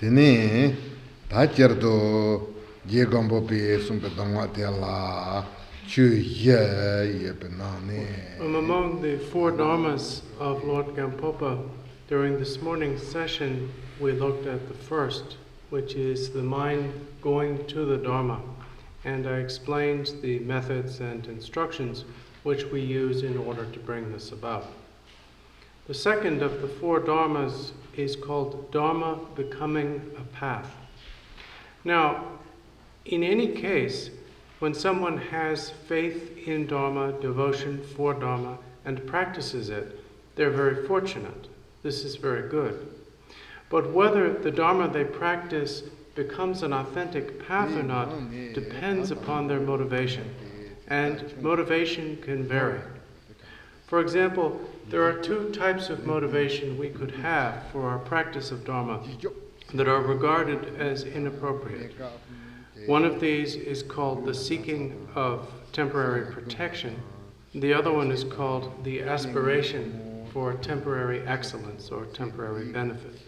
Tene, Tacherdo, Gampopa, Sumpetangwatella, Among the four dharmas of Lord Gampopa, during this morning's session, we looked at the first, which is the mind going to the Dharma. And I explained the methods and instructions which we use in order to bring this about. The second of the four dharmas is called Dharma becoming a path. Now, in any case, when someone has faith in Dharma, devotion for Dharma, and practices it, they're very fortunate. This is very good. But whether the Dharma they practice becomes an authentic path or not depends upon their motivation. And motivation can vary. For example, there are two types of motivation we could have for our practice of Dharma that are regarded as inappropriate. One of these is called the seeking of temporary protection. The other one is called the aspiration for temporary excellence or temporary benefit.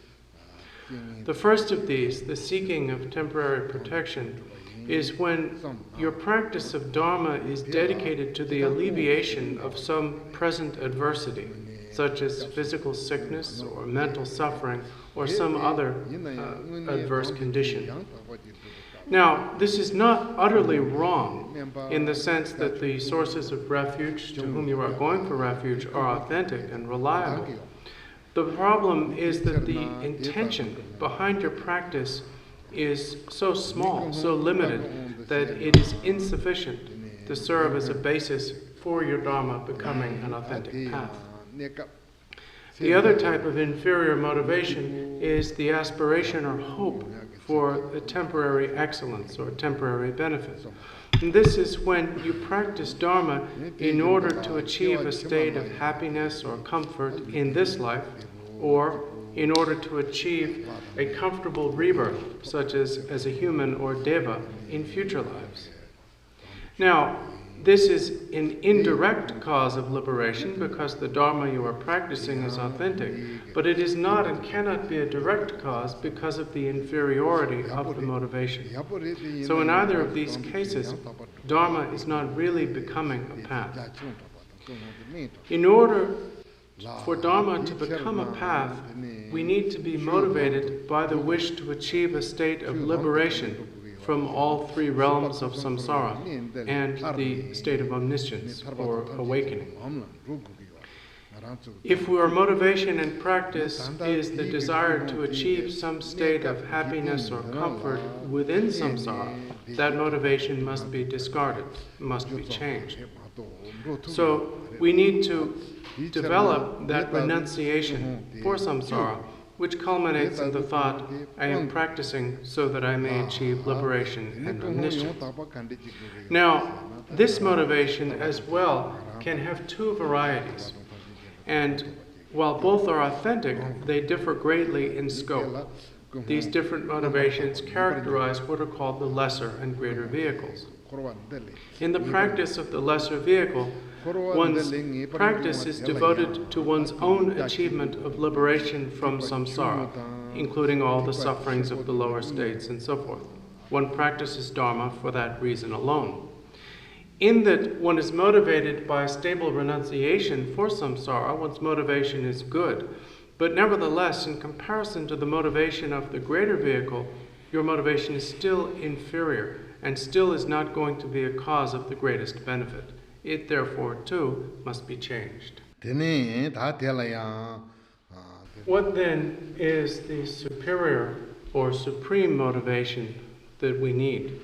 The first of these, the seeking of temporary protection, is when your practice of Dharma is dedicated to the alleviation of some present adversity, such as physical sickness or mental suffering or some other adverse condition. Now, this is not utterly wrong in the sense that the sources of refuge to whom you are going for refuge are authentic and reliable. The problem is that the intention behind your practice is so small, so limited, that it is insufficient to serve as a basis for your Dharma becoming an authentic path. The other type of inferior motivation is the aspiration or hope for a temporary excellence or temporary benefit. And this is when you practice Dharma in order to achieve a state of happiness or comfort in this life, or in order to achieve a comfortable rebirth, such as a human or deva, in future lives. Now, this is an indirect cause of liberation because the Dharma you are practicing is authentic, but it is not and cannot be a direct cause because of the inferiority of the motivation. So in either of these cases, Dharma is not really becoming a path. In order for Dharma to become a path, we need to be motivated by the wish to achieve a state of liberation from all three realms of samsara and the state of omniscience or awakening. If our motivation and practice is the desire to achieve some state of happiness or comfort within samsara, that motivation must be discarded, must be changed. So we need to develop that renunciation for samsara, which culminates in the thought, I am practicing so that I may achieve liberation and omniscience. Now, this motivation as well can have two varieties. And while both are authentic, they differ greatly in scope. These different motivations characterize what are called the lesser and greater vehicles. In the practice of the lesser vehicle, one's practice is devoted to one's own achievement of liberation from samsara, including all the sufferings of the lower states and so forth. One practices Dharma for that reason alone. In that one is motivated by stable renunciation for samsara, one's motivation is good. But nevertheless, in comparison to the motivation of the greater vehicle, your motivation is still inferior and still is not going to be a cause of the greatest benefit. It, therefore, too, must be changed. What then is the superior or supreme motivation that we need?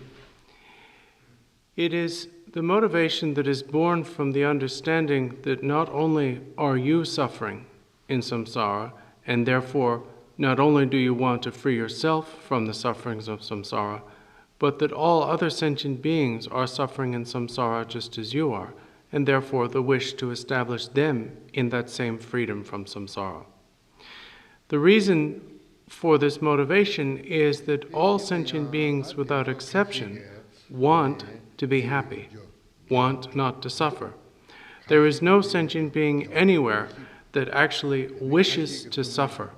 It is the motivation that is born from the understanding that not only are you suffering in samsara, and therefore not only do you want to free yourself from the sufferings of samsara, but that all other sentient beings are suffering in samsara just as you are, and therefore the wish to establish them in that same freedom from samsara. The reason for this motivation is that all sentient beings without exception want to be happy, want not to suffer. There is no sentient being anywhere that actually wishes to suffer,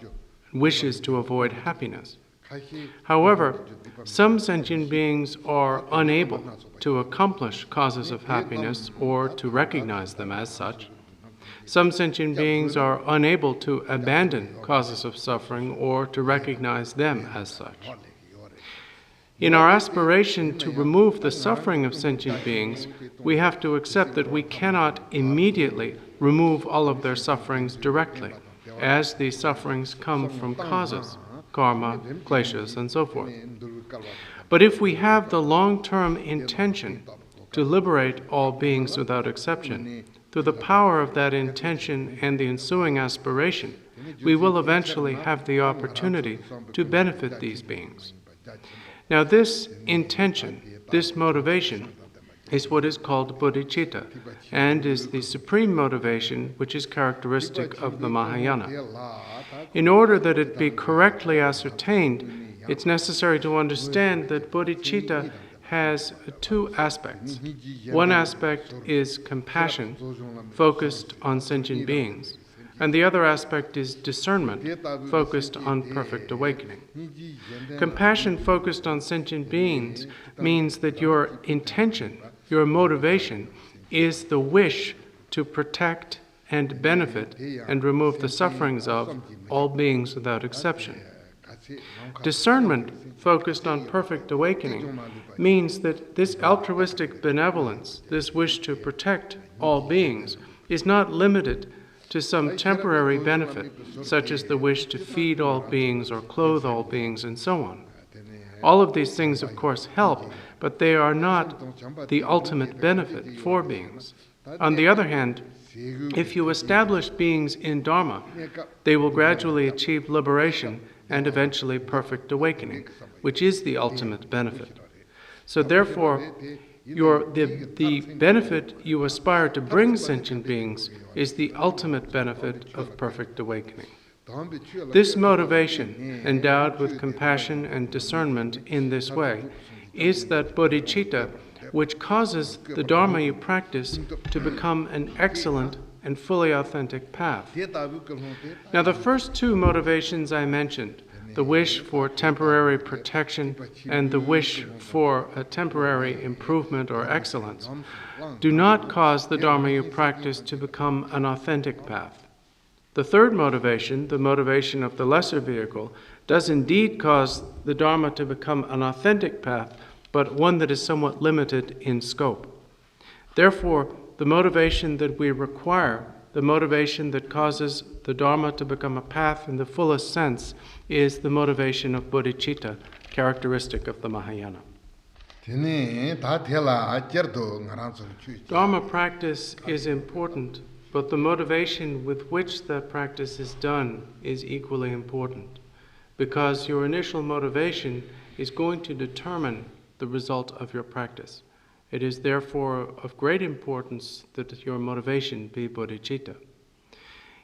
wishes to avoid happiness. However, some sentient beings are unable to accomplish causes of happiness or to recognize them as such. Some sentient beings are unable to abandon causes of suffering or to recognize them as such. In our aspiration to remove the suffering of sentient beings, we have to accept that we cannot immediately remove all of their sufferings directly, as these sufferings come from causes, karma, kleshas, and so forth. But if we have the long-term intention to liberate all beings without exception, through the power of that intention and the ensuing aspiration, we will eventually have the opportunity to benefit these beings. Now, this intention, this motivation, is what is called bodhichitta, and is the supreme motivation which is characteristic of the Mahayana. In order that it be correctly ascertained, it's necessary to understand that bodhichitta has two aspects. One aspect is compassion, focused on sentient beings, and the other aspect is discernment, focused on perfect awakening. Compassion focused on sentient beings means that your intention, your motivation, is the wish to protect and benefit and remove the sufferings of all beings without exception. Discernment, focused on perfect awakening, means that this altruistic benevolence, this wish to protect all beings, is not limited to some temporary benefit, such as the wish to feed all beings or clothe all beings and so on. All of these things, of course, help, but they are not the ultimate benefit for beings. On the other hand, if you establish beings in Dharma, they will gradually achieve liberation and eventually perfect awakening, which is the ultimate benefit. So therefore, the benefit you aspire to bring sentient beings is the ultimate benefit of perfect awakening. This motivation, endowed with compassion and discernment in this way, is that bodhicitta which causes the Dharma you practice to become an excellent and fully authentic path. Now, the first two motivations I mentioned, the wish for temporary protection and the wish for a temporary improvement or excellence, do not cause the Dharma you practice to become an authentic path. The third motivation, the motivation of the lesser vehicle, does indeed cause the Dharma to become an authentic path, but one that is somewhat limited in scope. Therefore, the motivation that we require, the motivation that causes the Dharma to become a path in the fullest sense, is the motivation of bodhicitta, characteristic of the Mahayana. Dharma practice is important, but the motivation with which that practice is done is equally important, because your initial motivation is going to determine the result of your practice. It is therefore of great importance that your motivation be bodhicitta.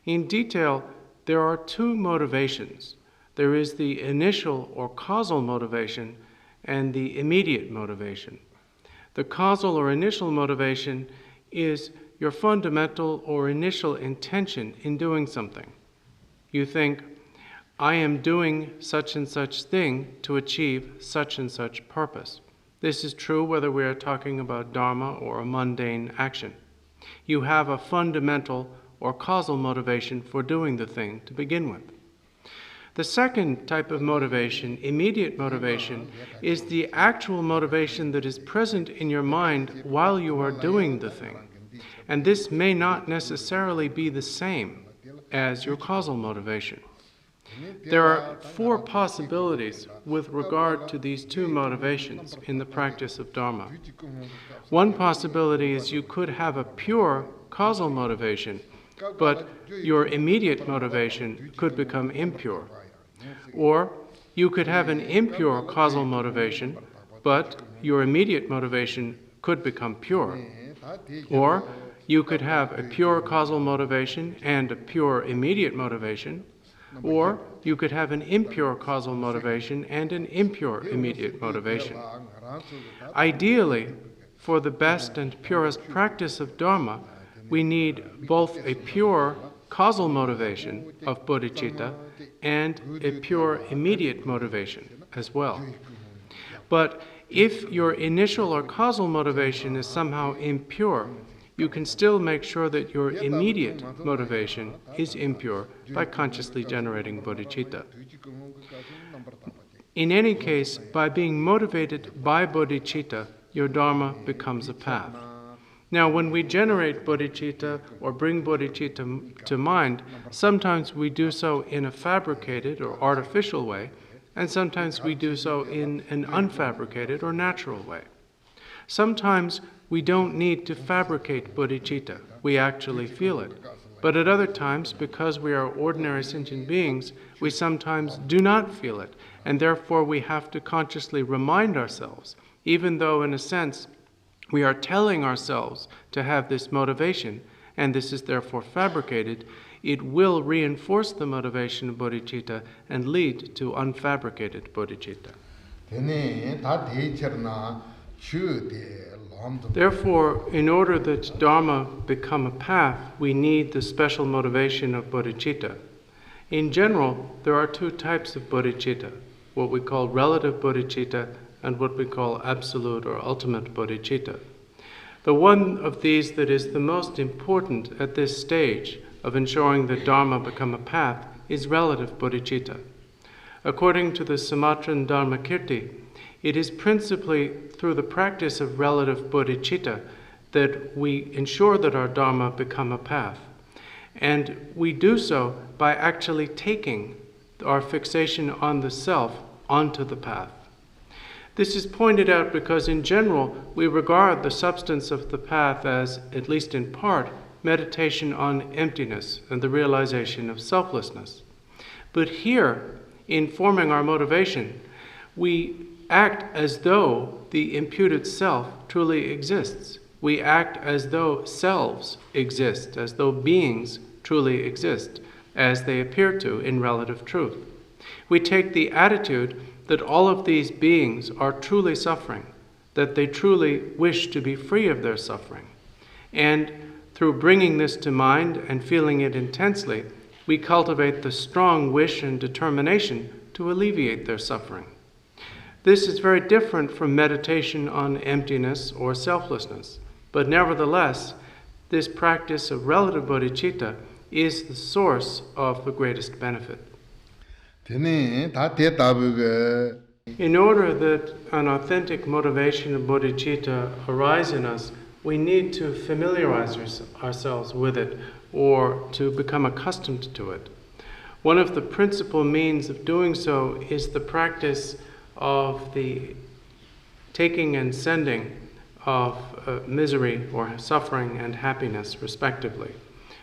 In detail, there are two motivations. There is the initial or causal motivation and the immediate motivation. The causal or initial motivation is your fundamental or initial intention in doing something. You think, I am doing such and such thing to achieve such and such purpose. This is true whether we are talking about Dharma or a mundane action. You have a fundamental or causal motivation for doing the thing to begin with. The second type of motivation, immediate motivation, is the actual motivation that is present in your mind while you are doing the thing. And this may not necessarily be the same as your causal motivation. There are four possibilities with regard to these two motivations in the practice of Dharma. One possibility is you could have a pure causal motivation, but your immediate motivation could become impure. Or you could have an impure causal motivation, but your immediate motivation could become pure. Or you could have a pure causal motivation and a pure immediate motivation. Or you could have an impure causal motivation and an impure immediate motivation. Ideally, for the best and purest practice of Dharma, we need both a pure causal motivation of bodhicitta and a pure immediate motivation as well. But if your initial or causal motivation is somehow impure, you can still make sure that your immediate motivation is impure by consciously generating bodhicitta. In any case, by being motivated by bodhicitta, your dharma becomes a path. Now, when we generate bodhicitta or bring bodhicitta to mind, sometimes we do so in a fabricated or artificial way, and sometimes we do so in an unfabricated or natural way. Sometimes we don't need to fabricate bodhicitta, we actually feel it. But at other times, because we are ordinary sentient beings, we sometimes do not feel it, and therefore we have to consciously remind ourselves, even though in a sense we are telling ourselves to have this motivation, and this is therefore fabricated, it will reinforce the motivation of bodhicitta and lead to unfabricated bodhicitta. Therefore, in order that Dharma become a path, we need the special motivation of bodhicitta. In general, there are two types of bodhicitta, what we call relative bodhicitta and what we call absolute or ultimate bodhicitta. The one of these that is the most important at this stage of ensuring that Dharma become a path is relative bodhicitta. According to the Sumatran Dharmakirti, it is principally through the practice of relative bodhicitta that we ensure that our Dharma become a path. And we do so by actually taking our fixation on the self onto the path. This is pointed out because in general we regard the substance of the path as, at least in part, meditation on emptiness and the realization of selflessness. But here, in forming our motivation, we act as though the imputed self truly exists. We act as though selves exist, as though beings truly exist, as they appear to in relative truth. We take the attitude that all of these beings are truly suffering, that they truly wish to be free of their suffering. And through bringing this to mind and feeling it intensely, we cultivate the strong wish and determination to alleviate their suffering. This is very different from meditation on emptiness or selflessness, but nevertheless, this practice of relative bodhicitta is the source of the greatest benefit. In order that an authentic motivation of bodhicitta arise in us, we need to familiarize ourselves with it or to become accustomed to it. One of the principal means of doing so is the practice of the taking and sending of misery or suffering and happiness, respectively,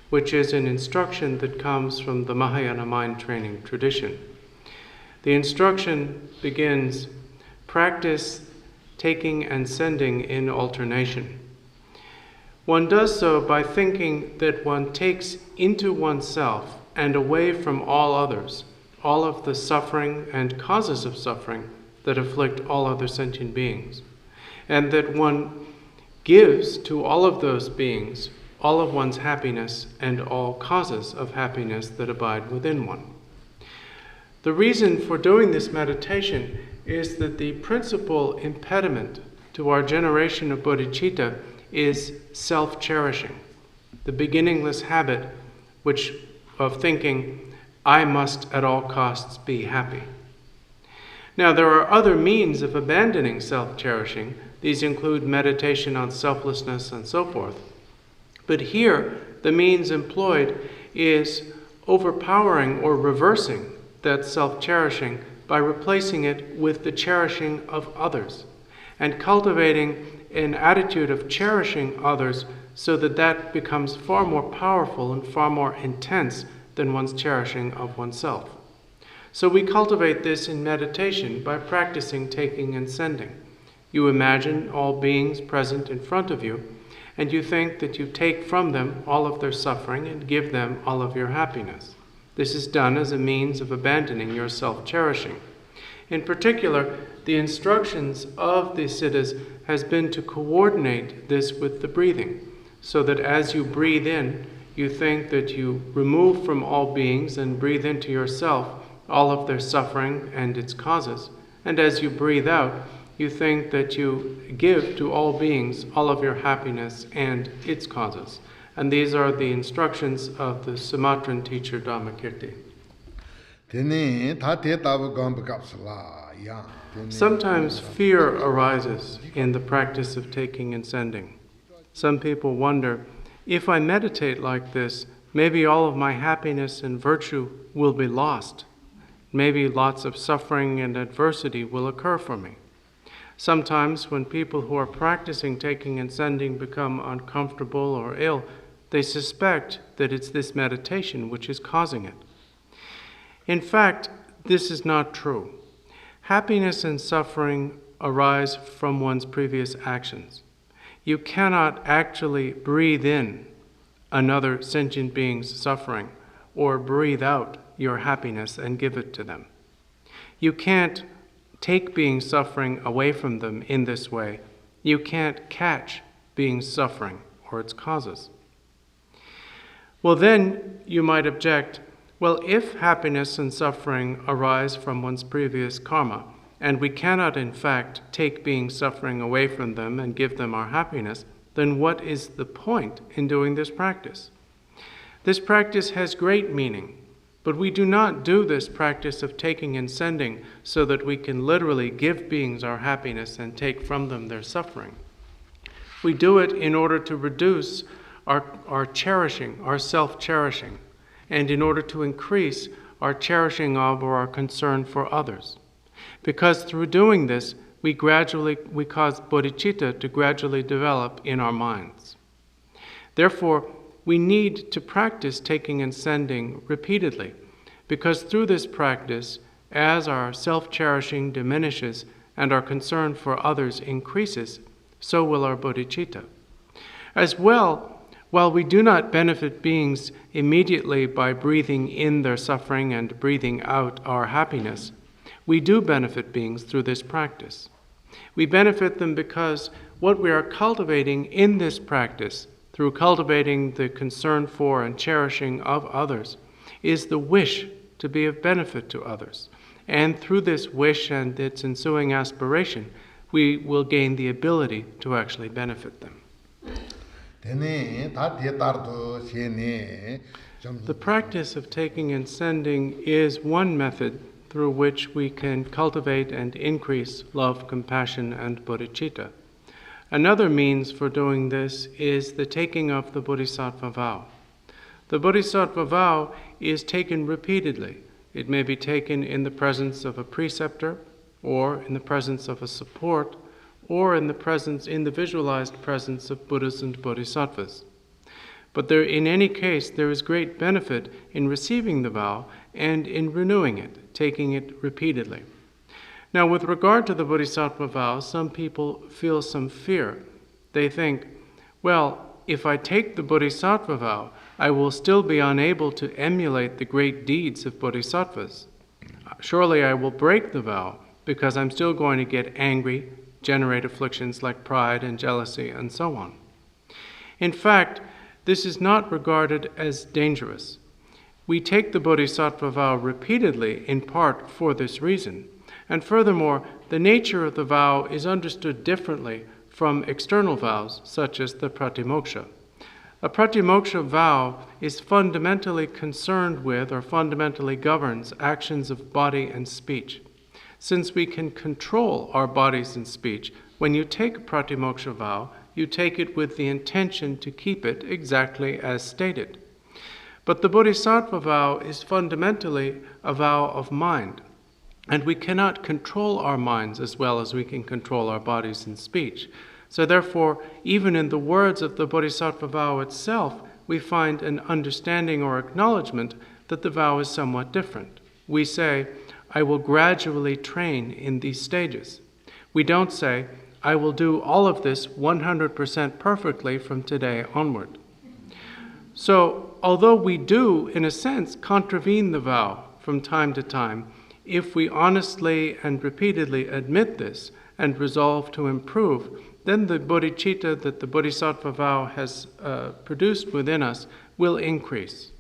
which is an instruction that comes from the Mahayana mind training tradition. The instruction begins, practice taking and sending in alternation. One does so by thinking that one takes into oneself and away from all others all of the suffering and causes of suffering that afflict all other sentient beings, and that one gives to all of those beings all of one's happiness and all causes of happiness that abide within one. The reason for doing this meditation is that the principal impediment to our generation of bodhicitta is self-cherishing, the beginningless habit of thinking, I must at all costs be happy. Now, there are other means of abandoning self-cherishing. These include meditation on selflessness and so forth. But here, the means employed is overpowering or reversing that self-cherishing by replacing it with the cherishing of others and cultivating an attitude of cherishing others so that that becomes far more powerful and far more intense than one's cherishing of oneself. So we cultivate this in meditation by practicing taking and sending. You imagine all beings present in front of you, and you think that you take from them all of their suffering and give them all of your happiness. This is done as a means of abandoning your self-cherishing. In particular, the instructions of the siddhas has been to coordinate this with the breathing, so that as you breathe in, you think that you remove from all beings and breathe into yourself all of their suffering and its causes. And as you breathe out, you think that you give to all beings all of your happiness and its causes. And these are the instructions of the Sumatran teacher Dharmakirti. Sometimes fear arises in the practice of taking and sending. Some people wonder, if I meditate like this, maybe all of my happiness and virtue will be lost. Maybe lots of suffering and adversity will occur for me. Sometimes when people who are practicing taking and sending become uncomfortable or ill, they suspect that it's this meditation which is causing it. In fact, this is not true. Happiness and suffering arise from one's previous actions. You cannot actually breathe in another sentient being's suffering or breathe out your happiness and give it to them. You can't take beings suffering away from them in this way. You can't catch beings suffering or its causes. Well, then you might object, well, if happiness and suffering arise from one's previous karma, and we cannot in fact take beings suffering away from them and give them our happiness, then what is the point in doing this practice? This practice has great meaning, but we do not do this practice of taking and sending so that we can literally give beings our happiness and take from them their suffering. We do it in order to reduce our cherishing, our self-cherishing, and in order to increase our cherishing of or our concern for others. Because through doing this, we cause bodhichitta to gradually develop in our minds. Therefore, we need to practice taking and sending repeatedly, because through this practice, as our self-cherishing diminishes and our concern for others increases, so will our bodhicitta. As well, while we do not benefit beings immediately by breathing in their suffering and breathing out our happiness, we do benefit beings through this practice. We benefit them because what we are cultivating in this practice, through cultivating the concern for and cherishing of others, is the wish to be of benefit to others. And through this wish and its ensuing aspiration, we will gain the ability to actually benefit them. The practice of taking and sending is one method through which we can cultivate and increase love, compassion, and bodhicitta. Another means for doing this is the taking of the Bodhisattva vow. The Bodhisattva vow is taken repeatedly. It may be taken in the presence of a preceptor, or in the presence of a support, or in the visualized presence of Buddhas and Bodhisattvas. But in any case, there is great benefit in receiving the vow and in renewing it, taking it repeatedly. Now, with regard to the Bodhisattva vow, some people feel some fear. They think, well, if I take the Bodhisattva vow, I will still be unable to emulate the great deeds of Bodhisattvas. Surely I will break the vow because I'm still going to get angry, generate afflictions like pride and jealousy, and so on. In fact, this is not regarded as dangerous. We take the Bodhisattva vow repeatedly in part for this reason. And furthermore, the nature of the vow is understood differently from external vows, such as the pratimoksha. A pratimoksha vow is fundamentally concerned with or fundamentally governs actions of body and speech. Since we can control our bodies and speech, when you take a pratimoksha vow, you take it with the intention to keep it exactly as stated. But the Bodhisattva vow is fundamentally a vow of mind, and we cannot control our minds as well as we can control our bodies and speech. So therefore, even in the words of the Bodhisattva vow itself, we find an understanding or acknowledgement that the vow is somewhat different. We say, I will gradually train in these stages. We don't say, I will do all of this 100% perfectly from today onward. So, although we do, in a sense, contravene the vow from time to time, if we honestly and repeatedly admit this and resolve to improve, then the bodhicitta that the Bodhisattva vow has produced within us will increase.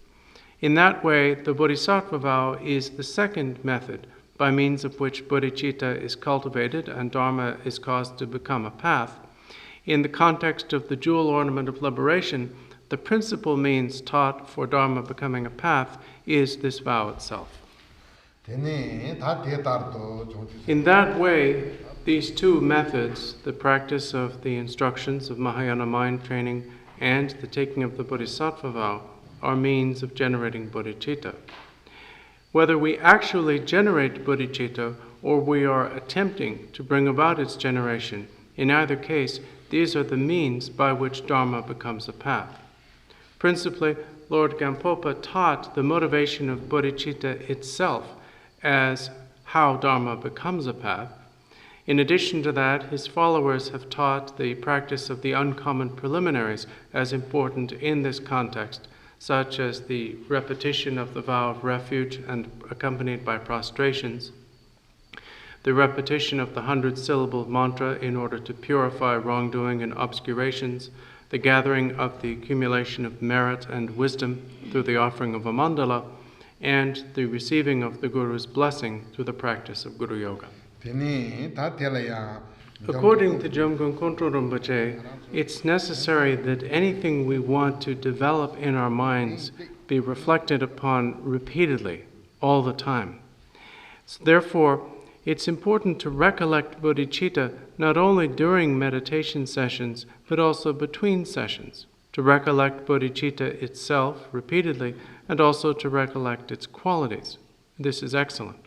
In that way, the Bodhisattva vow is the second method by means of which bodhicitta is cultivated and Dharma is caused to become a path. In the context of the jewel ornament of liberation, the principal means taught for Dharma becoming a path is this vow itself. In that way, these two methods, the practice of the instructions of Mahayana mind training and the taking of the Bodhisattva vow, are means of generating bodhicitta. Whether we actually generate bodhicitta or we are attempting to bring about its generation, in either case, these are the means by which Dharma becomes a path. Principally, Lord Gampopa taught the motivation of bodhicitta itself as how Dharma becomes a path. In addition to that, his followers have taught the practice of the uncommon preliminaries as important in this context, such as the repetition of the vow of refuge and accompanied by prostrations, the repetition of the 100-syllable mantra in order to purify wrongdoing and obscurations, the gathering of the accumulation of merit and wisdom through the offering of a mandala, and the receiving of the Guru's blessing through the practice of Guru Yoga. According to Gyamtso Rinpoche, it's necessary that anything we want to develop in our minds be reflected upon repeatedly, all the time. So therefore, it's important to recollect bodhicitta not only during meditation sessions, but also between sessions, to recollect bodhicitta itself repeatedly, and also to recollect its qualities. This is excellent.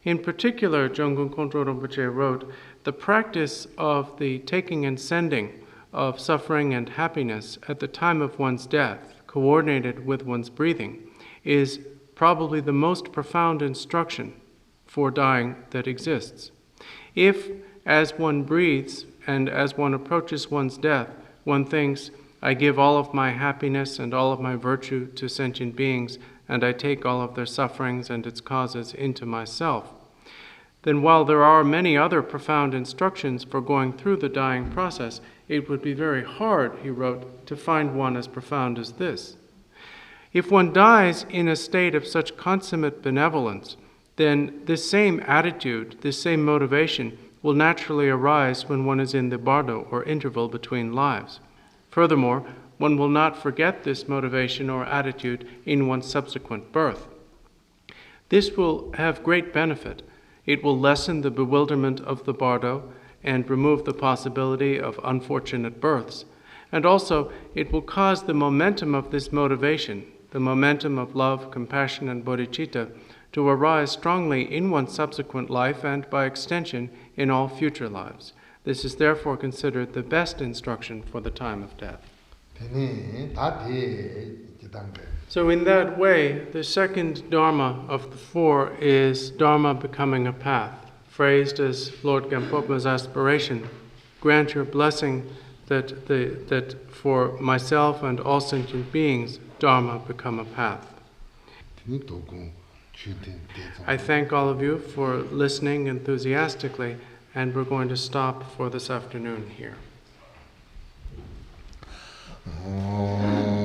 In particular, Gyamtso Rinpoche wrote, the practice of the taking and sending of suffering and happiness at the time of one's death, coordinated with one's breathing, is probably the most profound instruction for dying that exists. If, as one breathes and as one approaches one's death, one thinks, I give all of my happiness and all of my virtue to sentient beings, and I take all of their sufferings and its causes into myself, then while there are many other profound instructions for going through the dying process, it would be very hard, he wrote, to find one as profound as this. If one dies in a state of such consummate benevolence, then this same attitude, this same motivation will naturally arise when one is in the bardo, or interval between lives. Furthermore, one will not forget this motivation or attitude in one's subsequent birth. This will have great benefit. It will lessen the bewilderment of the bardo and remove the possibility of unfortunate births. And also, it will cause the momentum of this motivation, the momentum of love, compassion, and bodhicitta, to arise strongly in one's subsequent life and, by extension, in all future lives. This is therefore considered the best instruction for the time of death. So in that way, the second Dharma of the four is Dharma becoming a path, phrased as Lord Gampopa's aspiration. Grant your blessing that for myself and all sentient beings, Dharma become a path. I thank all of you for listening enthusiastically, and we're going to stop for this afternoon here. Amen.